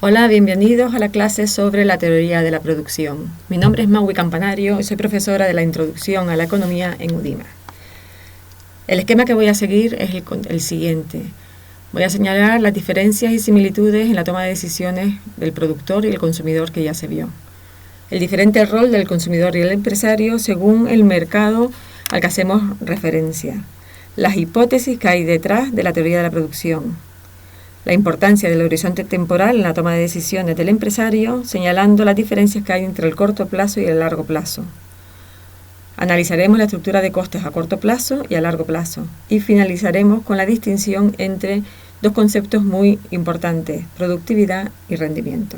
Hola, bienvenidos a la clase sobre la teoría de la producción. Mi nombre es Maui Campanario y soy profesora de la Introducción a la Economía en UDIMA. El esquema que voy a seguir es el siguiente. Voy a señalar las diferencias y similitudes en la toma de decisiones del productor y el consumidor que ya se vio. El diferente rol del consumidor y el empresario según el mercado al que hacemos referencia. Las hipótesis que hay detrás de la teoría de la producción. La importancia del horizonte temporal en la toma de decisiones del empresario, señalando las diferencias que hay entre el corto plazo y el largo plazo. Analizaremos la estructura de costes a corto plazo y a largo plazo y finalizaremos con la distinción entre dos conceptos muy importantes, productividad y rendimiento.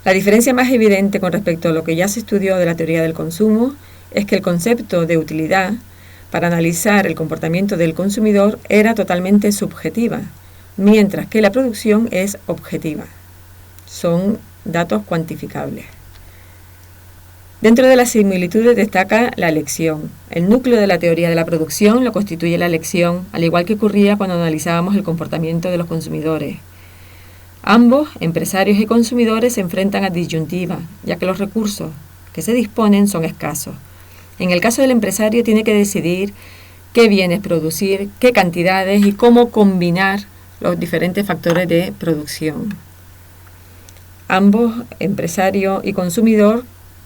La diferencia más evidente con respecto a lo que ya se estudió de la teoría del consumo es que el concepto de utilidad para analizar el comportamiento del consumidor era totalmente subjetiva, mientras que la producción es objetiva. Son datos cuantificables. Dentro de las similitudes destaca la elección. El núcleo de la teoría de la producción lo constituye la elección, al igual que ocurría cuando analizábamos el comportamiento de los consumidores. Ambos, empresarios y consumidores, se enfrentan a disyuntiva, ya que los recursos que se disponen son escasos. En el caso del empresario tiene que decidir qué bienes producir, qué cantidades y cómo combinar los diferentes factores de producción. Ambos, empresario y consumidor,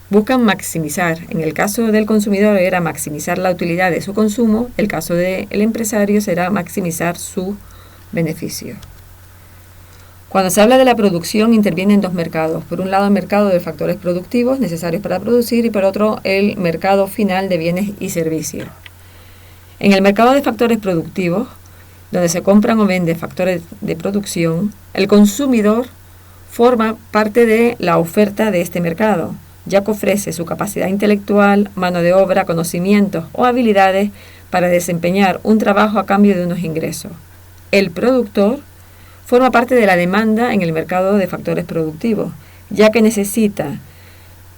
buscan maximizar. En el caso del consumidor era maximizar la utilidad de su consumo, el caso del empresario será maximizar su beneficio. Cuando se habla de la producción intervienen dos mercados. Por un lado el mercado de factores productivos necesarios para producir y por otro el mercado final de bienes y servicios. En el mercado de factores productivos, donde se compran o venden factores de producción, el consumidor forma parte de la oferta de este mercado, ya que ofrece su capacidad intelectual, mano de obra, conocimientos o habilidades para desempeñar un trabajo a cambio de unos ingresos. El productor forma parte de la demanda en el mercado de factores productivos, ya que necesita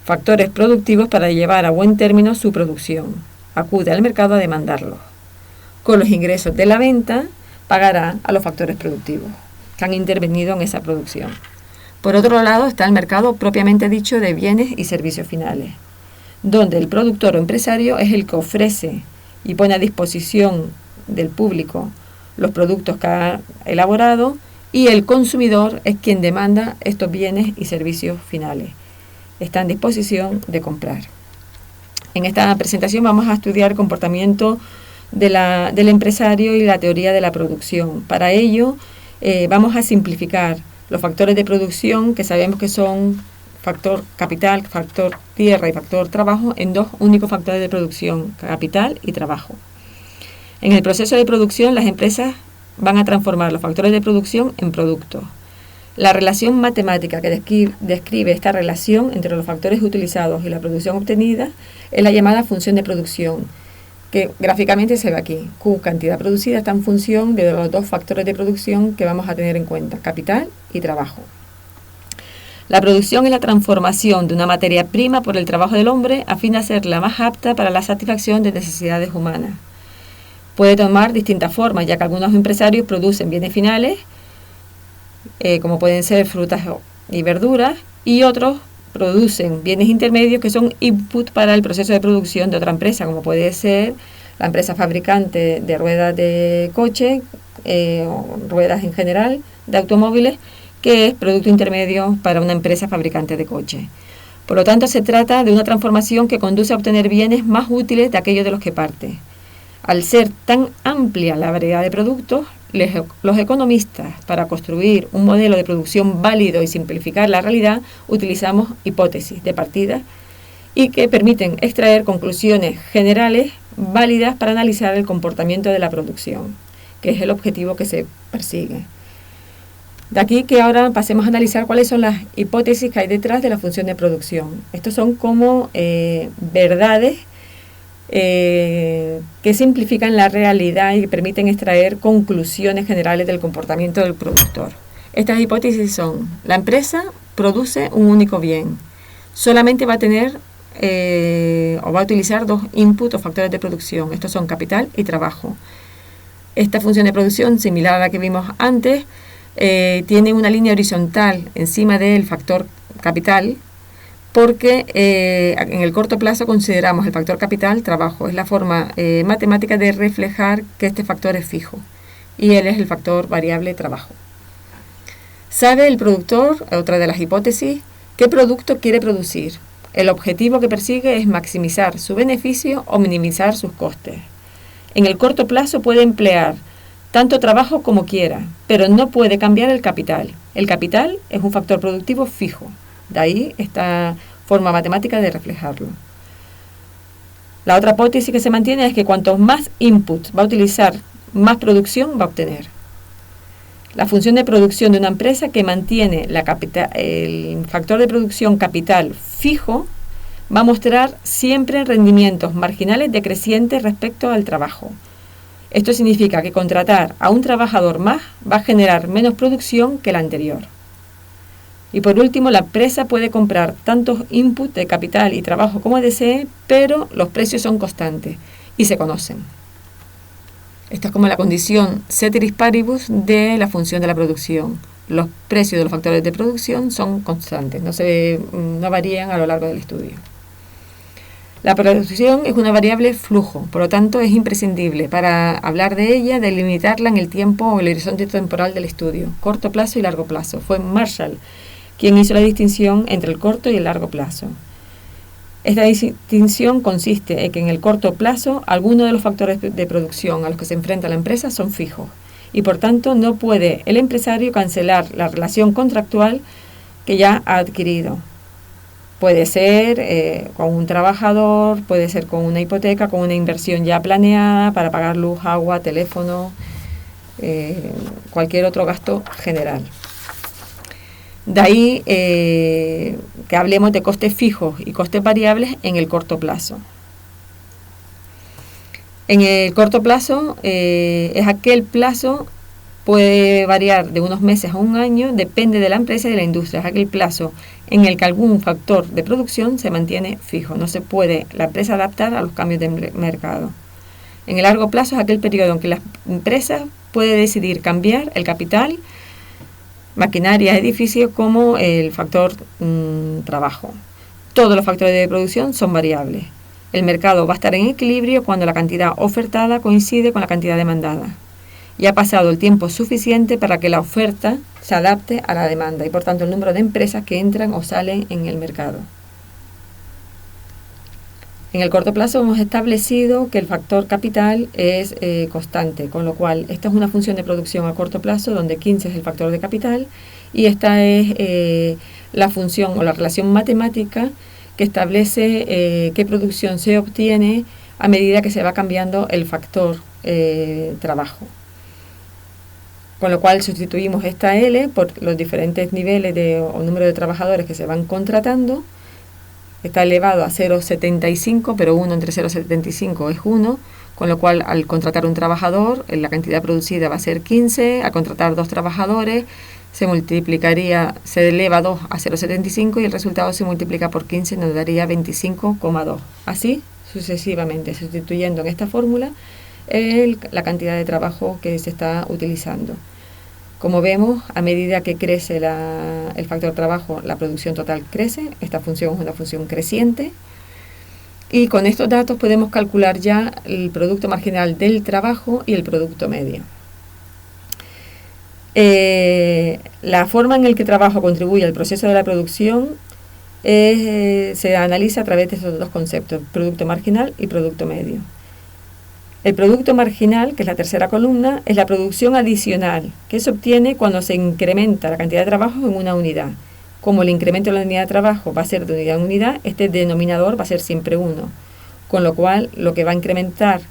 factores productivos para llevar a buen término su producción. Acude al mercado a demandarlos. Con los ingresos de la venta, pagará a los factores productivos que han intervenido en esa producción. Por otro lado está el mercado propiamente dicho de bienes y servicios finales, donde el productor o empresario es el que ofrece y pone a disposición del público los productos que ha elaborado, y el consumidor es quien demanda estos bienes y servicios finales. Está en disposición de comprar. En esta presentación vamos a estudiar el comportamiento del empresario y la teoría de la producción. Para ello vamos a simplificar los factores de producción, que sabemos que son factor capital, factor tierra y factor trabajo, en dos únicos factores de producción, capital y trabajo. En el proceso de producción las empresas van a transformar los factores de producción en productos. La relación matemática que describe esta relación entre los factores utilizados y la producción obtenida es la llamada función de producción, que gráficamente se ve aquí. Q, cantidad producida, está en función de los dos factores de producción que vamos a tener en cuenta, capital y trabajo. La producción es la transformación de una materia prima por el trabajo del hombre a fin de hacerla más apta para la satisfacción de necesidades humanas. Puede tomar distintas formas, ya que algunos empresarios producen bienes finales, como pueden ser frutas y verduras, y otros producen bienes intermedios que son input para el proceso de producción de otra empresa, como puede ser la empresa fabricante de ruedas de coche, o ruedas en general, de automóviles, que es producto intermedio para una empresa fabricante de coche. Por lo tanto, se trata de una transformación que conduce a obtener bienes más útiles de aquellos de los que parte. Al ser tan amplia la variedad de productos, los economistas, para construir un modelo de producción válido y simplificar la realidad, utilizamos hipótesis de partida y que permiten extraer conclusiones generales válidas para analizar el comportamiento de la producción, que es el objetivo que se persigue. De aquí que ahora pasemos a analizar cuáles son las hipótesis que hay detrás de la función de producción. Estos son como verdades que simplifican la realidad y permiten extraer conclusiones generales del comportamiento del productor. Estas hipótesis son: la empresa produce un único bien, solamente va a tener o va a utilizar dos inputs o factores de producción, estos son capital y trabajo. Esta función de producción, similar a la que vimos antes, tiene una línea horizontal encima del factor capital, porque en el corto plazo consideramos el factor capital trabajo. Es la forma matemática de reflejar que este factor es fijo y él es el factor variable trabajo. ¿Sabe el productor, otra de las hipótesis, qué producto quiere producir? El objetivo que persigue es maximizar su beneficio o minimizar sus costes. En el corto plazo puede emplear tanto trabajo como quiera, pero no puede cambiar el capital. El capital es un factor productivo fijo. De ahí esta forma matemática de reflejarlo. La otra hipótesis que se mantiene es que cuanto más input va a utilizar, más producción va a obtener. La función de producción de una empresa que mantiene el factor de producción capital fijo va a mostrar siempre rendimientos marginales decrecientes respecto al trabajo. Esto significa que contratar a un trabajador más va a generar menos producción que la anterior. Y por último, la empresa puede comprar tantos inputs de capital y trabajo como desee, pero los precios son constantes y se conocen. Esta es como la condición ceteris paribus de la función de la producción. Los precios de los factores de producción son constantes, no varían a lo largo del estudio. La producción es una variable flujo, por lo tanto es imprescindible para hablar de ella delimitarla en el tiempo o el horizonte temporal del estudio, corto plazo y largo plazo. Fue Marshall quien hizo la distinción entre el corto y el largo plazo. Esta distinción consiste en que en el corto plazo algunos de los factores de producción a los que se enfrenta la empresa son fijos y por tanto no puede el empresario cancelar la relación contractual que ya ha adquirido. Puede ser con un trabajador, puede ser con una hipoteca, con una inversión ya planeada para pagar luz, agua, teléfono, cualquier otro gasto general. De ahí que hablemos de costes fijos y costes variables en el corto plazo. En el corto plazo es aquel plazo, puede variar de unos meses a un año, depende de la empresa y de la industria. Es aquel plazo en el que algún factor de producción se mantiene fijo. No se puede la empresa adaptar a los cambios de mercado. En el largo plazo es aquel periodo en que la empresa puede decidir cambiar el capital, maquinaria, edificios, como el factor trabajo. Todos los factores de producción son variables. El mercado va a estar en equilibrio cuando la cantidad ofertada coincide con la cantidad demandada. Y ha pasado el tiempo suficiente para que la oferta se adapte a la demanda y por tanto el número de empresas que entran o salen en el mercado. En el corto plazo hemos establecido que el factor capital es constante, con lo cual esta es una función de producción a corto plazo donde 15 es el factor de capital y esta es la función o la relación matemática que establece qué producción se obtiene a medida que se va cambiando el factor trabajo. Con lo cual sustituimos esta L por los diferentes niveles o número de trabajadores que se van contratando. Está elevado a 0,75, pero 1 entre 0,75 es 1, con lo cual al contratar un trabajador, la cantidad producida va a ser 15, al contratar 2 trabajadores se eleva 2 a 0,75 y el resultado se multiplica por 15 nos daría 25,2. Así sucesivamente, sustituyendo en esta fórmula la cantidad de trabajo que se está utilizando. Como vemos, a medida que crece el factor trabajo, la producción total crece. Esta función es una función creciente. Y con estos datos podemos calcular ya el producto marginal del trabajo y el producto medio. La forma en la que el trabajo contribuye al proceso de la producción se analiza a través de estos dos conceptos, producto marginal y producto medio. El producto marginal, que es la tercera columna, es la producción adicional, que se obtiene cuando se incrementa la cantidad de trabajo en una unidad. Como el incremento de la unidad de trabajo va a ser de unidad en unidad, este denominador va a ser siempre 1. Con lo cual, lo que va a incrementar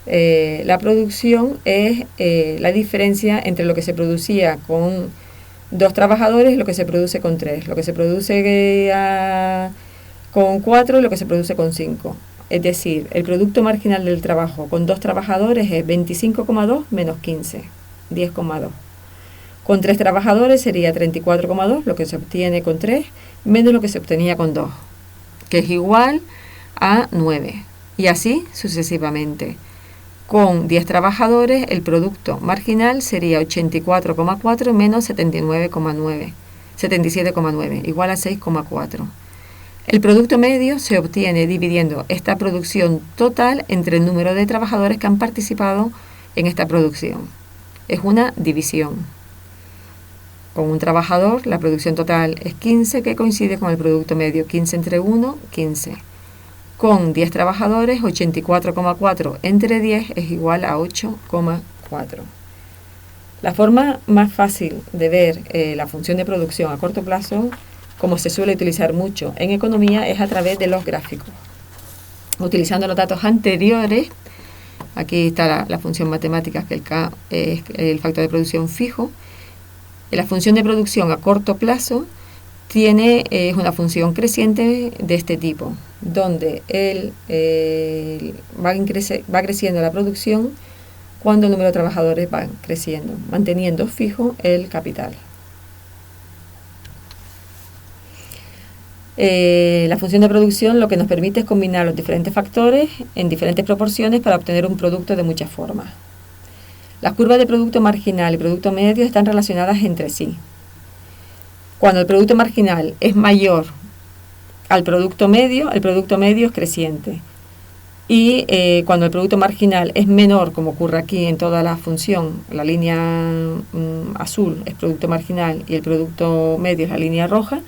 la producción es la diferencia entre lo que se producía con 2 trabajadores y lo que se produce con 3. Lo que se produce con 4 y lo que se produce con 5. Es decir, el producto marginal del trabajo con 2 trabajadores es 25,2 menos 15, 10,2. Con 3 trabajadores sería 34,2, lo que se obtiene con 3, menos lo que se obtenía con 2, que es igual a 9. Y así sucesivamente. Con 10 trabajadores, el producto marginal sería 84,4 menos 77,9, igual a 6,4. El producto medio se obtiene dividiendo esta producción total entre el número de trabajadores que han participado en esta producción. Es una división. Con un trabajador, la producción total es 15, que coincide con el producto medio. 15 entre 1, 15. Con 10 trabajadores, 84,4 entre 10 es igual a 8,4. La forma más fácil de ver la función de producción a corto plazo, como se suele utilizar mucho en economía, es a través de los gráficos. Utilizando los datos anteriores, aquí está la función matemática, que el K es el factor de producción fijo. La función de producción a corto plazo es una función creciente de este tipo, donde va creciendo la producción cuando el número de trabajadores va creciendo, manteniendo fijo el capital. La función de producción lo que nos permite es combinar los diferentes factores en diferentes proporciones para obtener un producto de muchas formas. Las curvas de producto marginal y producto medio están relacionadas entre sí. Cuando el producto marginal es mayor al producto medio, el producto medio es creciente. Y cuando el producto marginal es menor, como ocurre aquí en toda la función, la línea azul es producto marginal y el producto medio es la línea roja,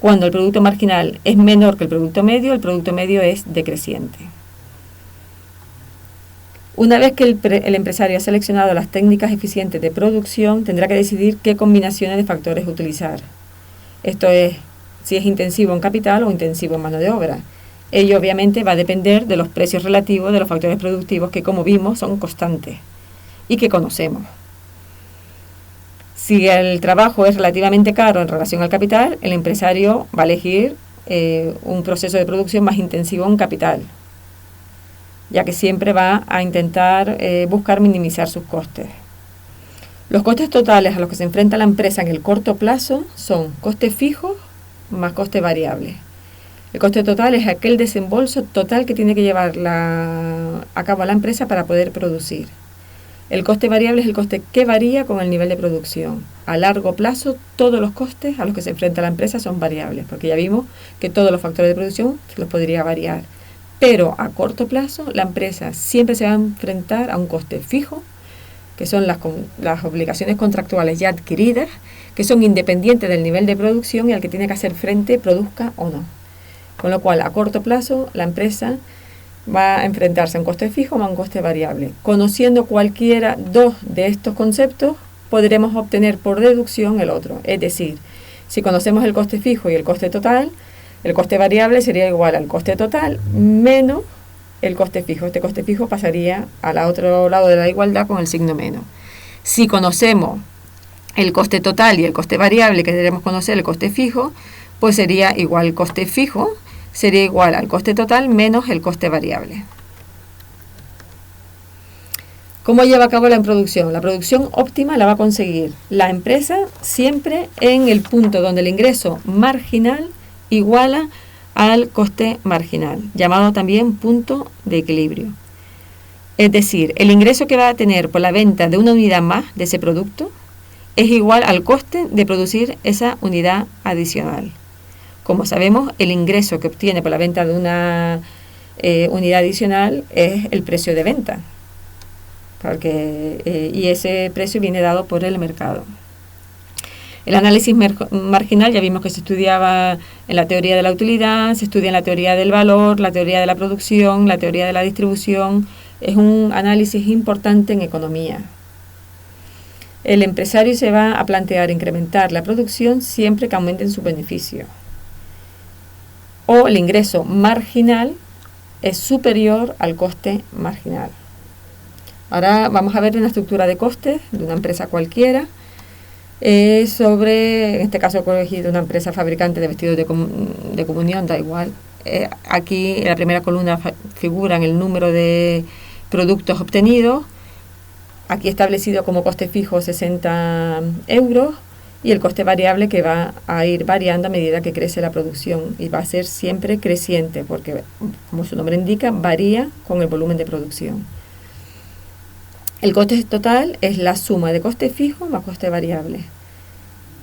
cuando el producto marginal es menor que el producto medio es decreciente. Una vez que el empresario ha seleccionado las técnicas eficientes de producción, tendrá que decidir qué combinaciones de factores utilizar. Esto es, si es intensivo en capital o intensivo en mano de obra. Ello obviamente va a depender de los precios relativos de los factores productivos que, como vimos, son constantes y que conocemos. Si el trabajo es relativamente caro en relación al capital, el empresario va a elegir un proceso de producción más intensivo en capital, ya que siempre va a intentar buscar minimizar sus costes. Los costes totales a los que se enfrenta la empresa en el corto plazo son costes fijos más costes variables. El coste total es aquel desembolso total que tiene que llevar a cabo la empresa para poder producir. El coste variable es el coste que varía con el nivel de producción. A largo plazo, todos los costes a los que se enfrenta la empresa son variables, porque ya vimos que todos los factores de producción los podría variar. Pero a corto plazo, la empresa siempre se va a enfrentar a un coste fijo, que son las obligaciones contractuales ya adquiridas, que son independientes del nivel de producción y al que tiene que hacer frente, produzca o no. Con lo cual, a corto plazo, la empresa va a enfrentarse a un coste fijo o a un coste variable. Conociendo cualquiera dos de estos conceptos, podremos obtener por deducción el otro. Es decir, si conocemos el coste fijo y el coste total, el coste variable sería igual al coste total menos el coste fijo. Este coste fijo pasaría al otro lado de la igualdad con el signo menos. Si conocemos el coste total y el coste variable, que debemos conocer el coste fijo, pues sería igual el coste fijo, sería igual al coste total menos el coste variable. ¿Cómo lleva a cabo la producción? La producción óptima la va a conseguir la empresa siempre en el punto donde el ingreso marginal iguala al coste marginal, llamado también punto de equilibrio. Es decir, el ingreso que va a tener por la venta de una unidad más de ese producto es igual al coste de producir esa unidad adicional. Como sabemos, el ingreso que obtiene por la venta de una unidad adicional es el precio de venta, y ese precio viene dado por el mercado. El análisis marginal ya vimos que se estudiaba en la teoría de la utilidad, se estudia en la teoría del valor, la teoría de la producción, la teoría de la distribución. Es un análisis importante en economía. El empresario se va a plantear incrementar la producción siempre que aumenten su beneficio. O el ingreso marginal es superior al coste marginal. Ahora vamos a ver una estructura de costes de una empresa cualquiera. En este caso he cogido una empresa fabricante de vestidos de comunión, da igual. Aquí en la primera columna figuran el número de productos obtenidos. Aquí establecido como coste fijo 60 euros y el coste variable que va a ir variando a medida que crece la producción y va a ser siempre creciente porque, como su nombre indica, varía con el volumen de producción. El coste total es la suma de coste fijo más coste variable.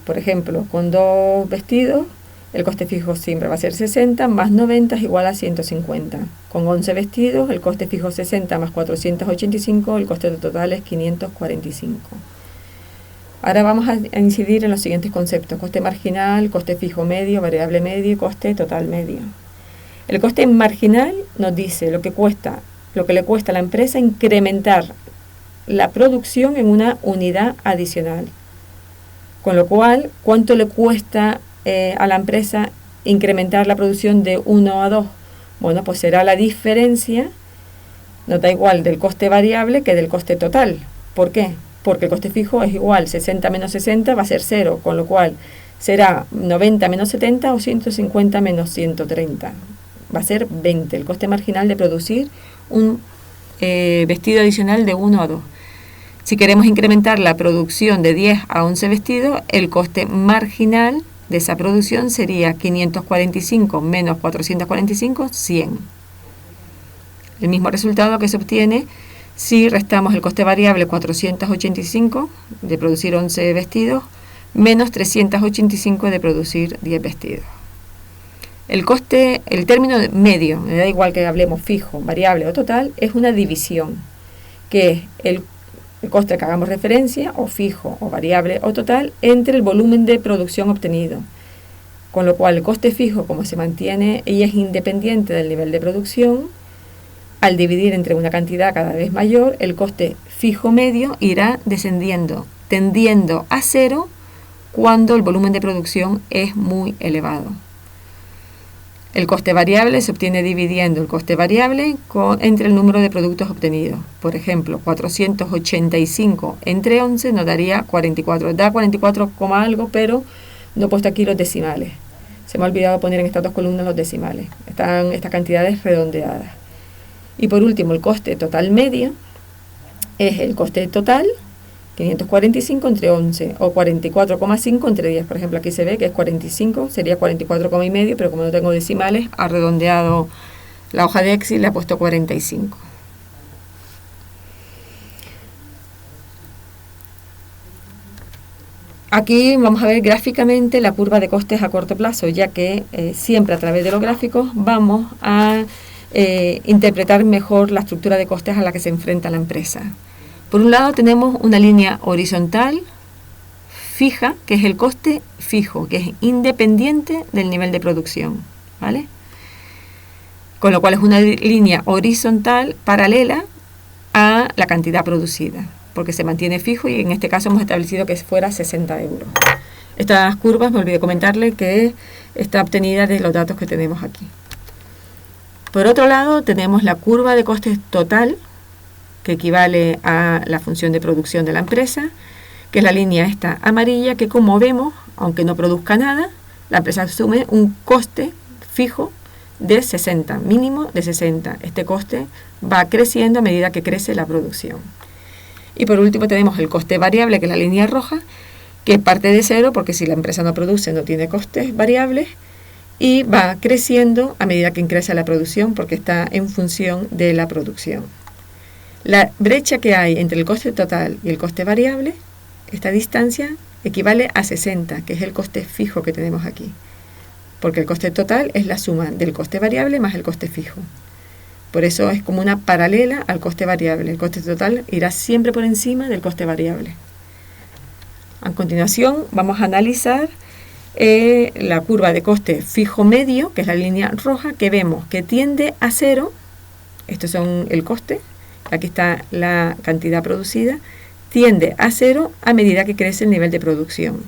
Por ejemplo, con 2 vestidos, el coste fijo siempre va a ser 60 más 90 es igual a 150. Con 11 vestidos, el coste fijo 60 más 485, el coste total es 545. Ahora vamos a incidir en los siguientes conceptos: coste marginal, coste fijo medio, variable medio y coste total medio. El coste marginal nos dice lo que le cuesta a la empresa incrementar la producción en una unidad adicional. Con lo cual, ¿cuánto le cuesta a la empresa incrementar la producción de 1 a 2? Bueno, pues será la diferencia, no da igual, del coste variable que del coste total. ¿Por qué? Porque el coste fijo es igual, 60 menos 60 va a ser 0, con lo cual será 90 menos 70 o 150 menos 130. Va a ser 20, el coste marginal de producir un vestido adicional de 1 a 2. Si queremos incrementar la producción de 10 a 11 vestidos, el coste marginal de esa producción sería 545 menos 445, 100. El mismo resultado que se obtiene si restamos el coste variable 485 de producir 11 vestidos menos 385 de producir 10 vestidos. El término medio, me da igual que hablemos fijo, variable o total, es una división, que es el coste que hagamos referencia, o fijo, o variable, o total, entre el volumen de producción obtenido. Con lo cual, el coste fijo, como se mantiene y es independiente del nivel de producción, al dividir entre una cantidad cada vez mayor, el coste fijo medio irá descendiendo, tendiendo a 0 cuando el volumen de producción es muy elevado. El coste variable se obtiene dividiendo el coste variable entre el número de productos obtenidos. Por ejemplo, 485 entre 11 nos daría 44. Da 44, algo, pero no he puesto aquí los decimales. Se me ha olvidado poner en estas dos columnas los decimales. Están estas cantidades redondeadas. Y por último, el coste total medio es el coste total, 545 entre 11, o 44,5 entre 10. Por ejemplo, aquí se ve que es 45, sería 44,5, pero como no tengo decimales, ha redondeado la hoja de Excel y le ha puesto 45. Aquí vamos a ver gráficamente la curva de costes a corto plazo, ya que siempre a través de los gráficos vamos a interpretar mejor la estructura de costes a la que se enfrenta la empresa. Por un lado tenemos una línea horizontal fija, que es el coste fijo, que es independiente del nivel de producción, ¿vale? Con lo cual es una línea horizontal paralela a la cantidad producida, porque se mantiene fijo y en este caso hemos establecido que fuera 60 euros. Estas curvas, me olvidé comentarle que está obtenida de los datos que tenemos aquí. Por otro lado tenemos la curva de costes total, que equivale a la función de producción de la empresa, que es la línea esta amarilla, que como vemos, aunque no produzca nada, la empresa asume un coste fijo de 60, mínimo de 60. Este coste va creciendo a medida que crece la producción. Y por último tenemos el coste variable, que es la línea roja, que parte de 0, porque si la empresa no produce no tiene costes variables, y va creciendo a medida que crece la producción, porque está en función de la producción. La brecha que hay entre el coste total y el coste variable, esta distancia equivale a 60, que es el coste fijo que tenemos aquí. Porque el coste total es la suma del coste variable más el coste fijo. Por eso es como una paralela al coste variable. El coste total irá siempre por encima del coste variable. A continuación vamos a analizar la curva de coste fijo medio, que es la línea roja, que vemos que tiende a 0. Estos son el coste. Aquí está la cantidad producida, tiende a 0 a medida que crece el nivel de producción.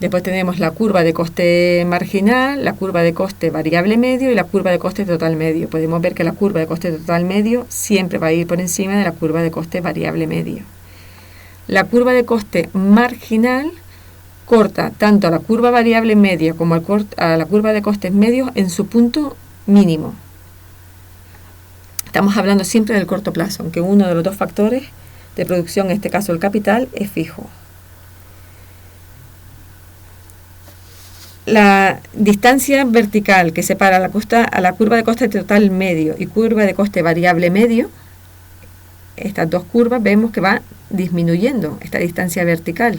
Después tenemos la curva de coste marginal, la curva de coste variable medio y la curva de coste total medio. Podemos ver que la curva de coste total medio siempre va a ir por encima de la curva de coste variable medio. La curva de coste marginal corta tanto a la curva variable media como a la curva de costes medios en su punto mínimo. Estamos hablando siempre del corto plazo, aunque uno de los dos factores de producción, en este caso el capital, es fijo. La distancia vertical que separa a la curva de coste total medio y curva de coste variable medio estas dos curvas vemos que va disminuyendo esta distancia vertical.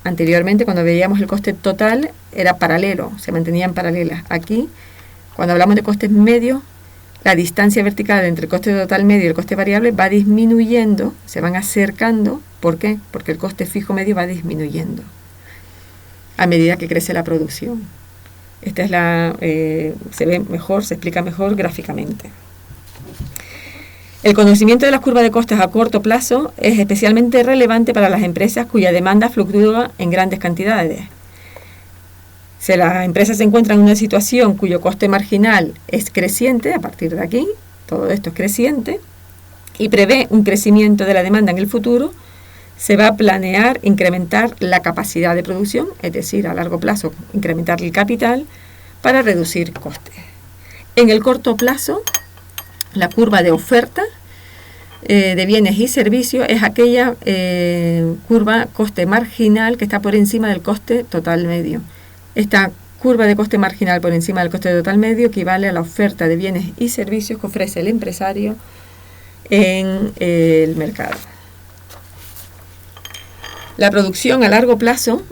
Anteriormente, cuando veíamos el coste total, era paralelo, se mantenían paralelas. Aquí, cuando hablamos de costes medios, la distancia vertical entre el coste total medio y el coste variable va disminuyendo, se van acercando. ¿Por qué? Porque el coste fijo medio va disminuyendo a medida que crece la producción. Esta es se ve mejor, se explica mejor gráficamente. El conocimiento de las curvas de costes a corto plazo es especialmente relevante para las empresas cuya demanda fluctúa en grandes cantidades. Si la empresa se encuentra en una situación cuyo coste marginal es creciente, a partir de aquí, todo esto es creciente, y prevé un crecimiento de la demanda en el futuro, se va a planear incrementar la capacidad de producción, es decir, a largo plazo incrementar el capital para reducir costes. En el corto plazo, la curva de oferta de bienes y servicios es aquella curva coste marginal que está por encima del coste total medio. Esta curva de coste marginal por encima del coste total medio equivale a la oferta de bienes y servicios que ofrece el empresario en el mercado. La producción a largo plazo,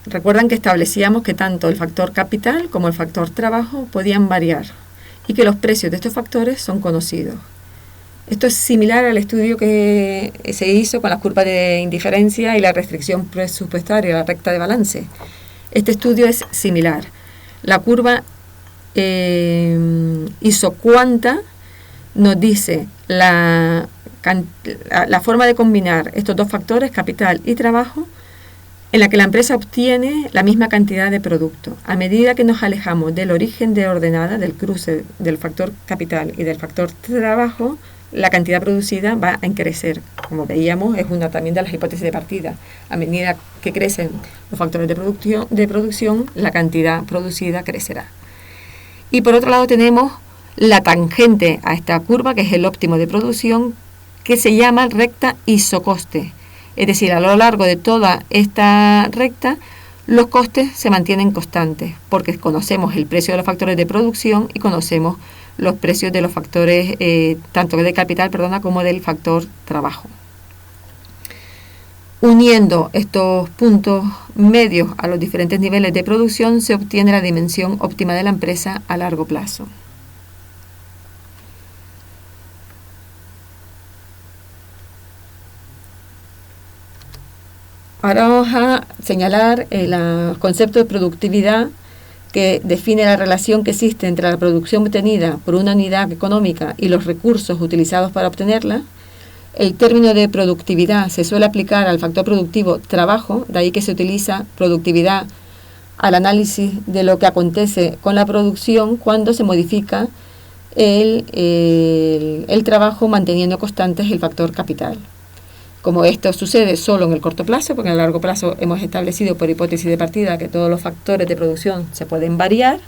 recuerdan que establecíamos que tanto el factor capital como el factor trabajo podían variar y que los precios de estos factores son conocidos. Esto es similar al estudio que se hizo con las curvas de indiferencia y la restricción presupuestaria, la recta de balance. Este estudio es similar. La curva isocuanta nos dice la forma de combinar estos dos factores, capital y trabajo, en la que la empresa obtiene la misma cantidad de producto. A medida que nos alejamos del origen de ordenada, del cruce del factor capital y del factor trabajo, la cantidad producida va a crecer. Como veíamos, es una también de las hipótesis de partida. A medida que crecen los factores de producción, la cantidad producida crecerá. Y por otro lado tenemos la tangente a esta curva, que es el óptimo de producción, que se llama recta isocoste. Es decir, a lo largo de toda esta recta, los costes se mantienen constantes, porque conocemos el precio de los factores de producción y conocemos los precios de los factores, tanto de capital, como del factor trabajo. Uniendo estos puntos medios a los diferentes niveles de producción, se obtiene la dimensión óptima de la empresa a largo plazo. Ahora vamos a señalar el concepto de productividad, que define la relación que existe entre la producción obtenida por una unidad económica y los recursos utilizados para obtenerla. El término de productividad se suele aplicar al factor productivo trabajo, de ahí que se utiliza productividad al análisis de lo que acontece con la producción cuando se modifica el trabajo manteniendo constantes el factor capital. Como esto sucede solo en el corto plazo, porque en el largo plazo hemos establecido por hipótesis de partida que todos los factores de producción se pueden variar,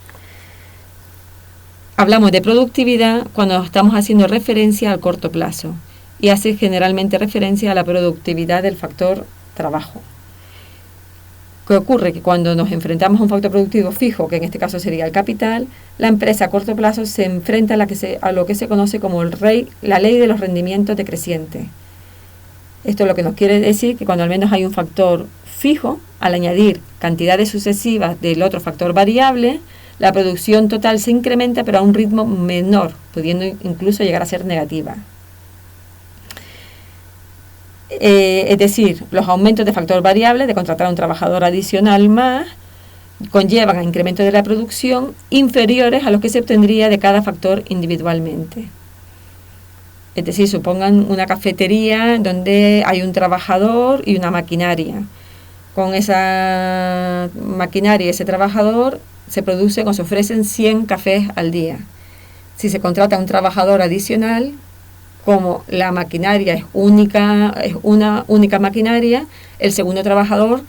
hablamos de productividad cuando estamos haciendo referencia al corto plazo y hace generalmente referencia a la productividad del factor trabajo. ¿Qué ocurre? Que cuando nos enfrentamos a un factor productivo fijo, que en este caso sería el capital, la empresa a corto plazo se enfrenta a lo que se conoce como la ley de los rendimientos decrecientes. Esto lo que nos quiere decir que cuando al menos hay un factor fijo, al añadir cantidades sucesivas del otro factor variable, la producción total se incrementa pero a un ritmo menor, pudiendo incluso llegar a ser negativa. Es decir, los aumentos de factor variable, de contratar a un trabajador adicional más, conllevan a incrementos de la producción inferiores a los que se obtendría de cada factor individualmente. Es decir, supongan una cafetería donde hay un trabajador y una maquinaria. Con esa maquinaria y ese trabajador se producen o se ofrecen 100 cafés al día. Si se contrata a un trabajador adicional, como la maquinaria es una única maquinaria, el segundo trabajador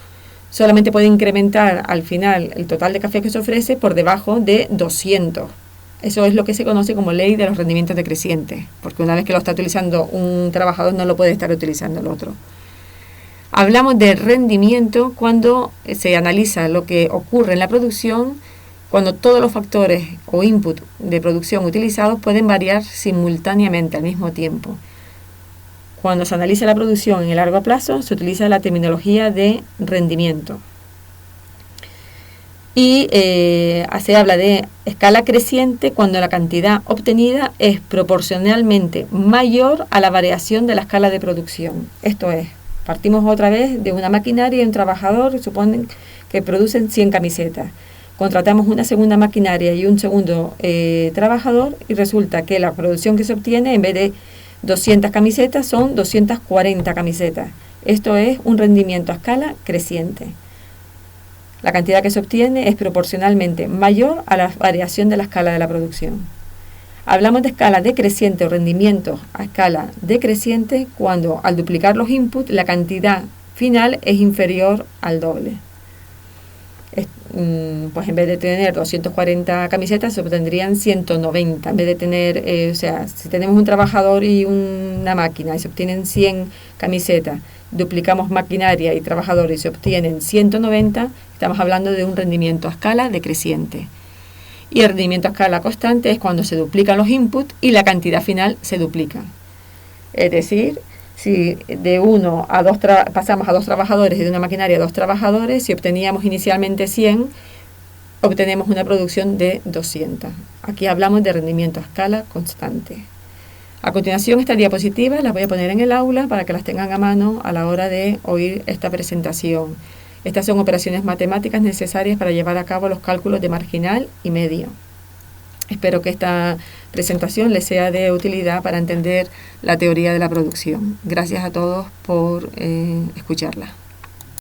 solamente puede incrementar al final el total de cafés que se ofrece por debajo de 200. Eso es lo que se conoce como ley de los rendimientos decrecientes, porque una vez que lo está utilizando un trabajador no lo puede estar utilizando el otro. Hablamos de rendimiento cuando se analiza lo que ocurre en la producción, cuando todos los factores o input de producción utilizados pueden variar simultáneamente al mismo tiempo. Cuando se analiza la producción en el largo plazo, se utiliza la terminología de rendimiento. Y se habla de escala creciente cuando la cantidad obtenida es proporcionalmente mayor a la variación de la escala de producción. Esto es, partimos otra vez de una maquinaria y un trabajador, suponen que producen 100 camisetas. Contratamos una segunda maquinaria y un segundo trabajador y resulta que la producción que se obtiene, en vez de 200 camisetas, son 240 camisetas. Esto es un rendimiento a escala creciente. La cantidad que se obtiene es proporcionalmente mayor a la variación de la escala de la producción. Hablamos de escala decreciente o rendimiento a escala decreciente cuando al duplicar los inputs la cantidad final es inferior al doble. Pues en vez de tener 240 camisetas se obtendrían 190. En vez de tener, si tenemos un trabajador y una máquina y se obtienen 100 camisetas, duplicamos maquinaria y trabajadores y se obtienen 190, estamos hablando de un rendimiento a escala decreciente. Y el rendimiento a escala constante es cuando se duplican los inputs y la cantidad final se duplica. Es decir, si de 1 a 2 pasamos a 2 trabajadores y de una maquinaria a 2 trabajadores, si obteníamos inicialmente 100, obtenemos una producción de 200. Aquí hablamos de rendimiento a escala constante. A continuación, estas diapositivas las voy a poner en el aula para que las tengan a mano a la hora de oír esta presentación. Estas son operaciones matemáticas necesarias para llevar a cabo los cálculos de marginal y medio. Espero que esta presentación les sea de utilidad para entender la teoría de la producción. Gracias a todos por escucharla.